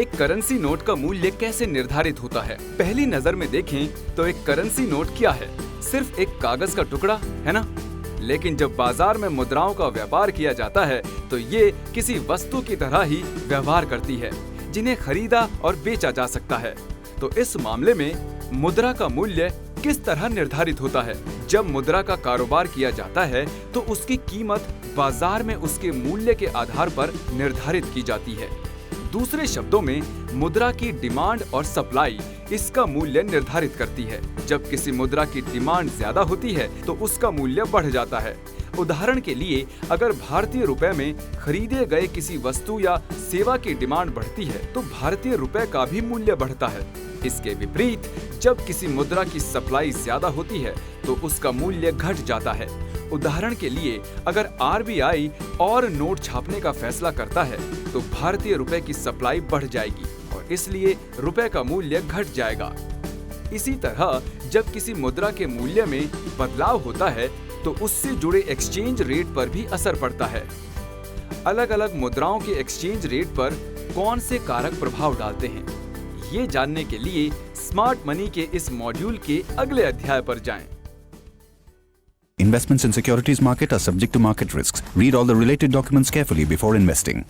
एक currency note का मूल्य कैसे निर्धारित होता है? पहली नजर में देखें तो एक करेंसी नोट क्या है? सिर्फ एक कागज का टुकड़ा है ना? लेकिन जब बाजार में मुद्राओं का व्यापार किया जाता है तो ये किसी वस्तु की तरह ही व्यवहार करती है, जिन्हें खरीदा और बेचा जा सकता है। तो इस मामले में मुद्रा का मूल्य किस तरह निर्धारित होता है? जब मुद्रा का कारोबार किया जाता है तो उसकी कीमत बाजार में उसके मूल्य के आधार पर निर्धारित की जाती है। दूसरे शब्दों में मुद्रा की डिमांड और सप्लाई इसका मूल्य निर्धारित करती है। जब किसी मुद्रा की डिमांड ज्यादा होती है तो उसका मूल्य बढ़ जाता है। उदाहरण के लिए, अगर भारतीय रुपए में खरीदे गए किसी वस्तु या सेवा की डिमांड बढ़ती है तो भारतीय रुपए का भी मूल्य बढ़ता है। इसके विपरीत, जब किसी मुद्रा की सप्लाई ज्यादा होती है तो उसका मूल्य घट जाता है। उदाहरण के लिए, अगर आरबीआई और नोट छापने का फैसला करता है तो भारतीय रुपए की सप्लाई बढ़ जाएगी और इसलिए रुपए का मूल्य घट जाएगा। इसी तरह जब किसी मुद्रा के मूल्य में बदलाव होता है तो उससे जुड़े एक्सचेंज रेट पर भी असर पड़ता है। अलग अलग मुद्राओं के एक्सचेंज रेट पर कौन से कारक प्रभाव डालते हैं, ये जानने के लिए स्मार्ट मनी के इस मॉड्यूल के अगले अध्याय पर जाएं। Investments in securities market are subject to market risks. Read all the related documents carefully before investing.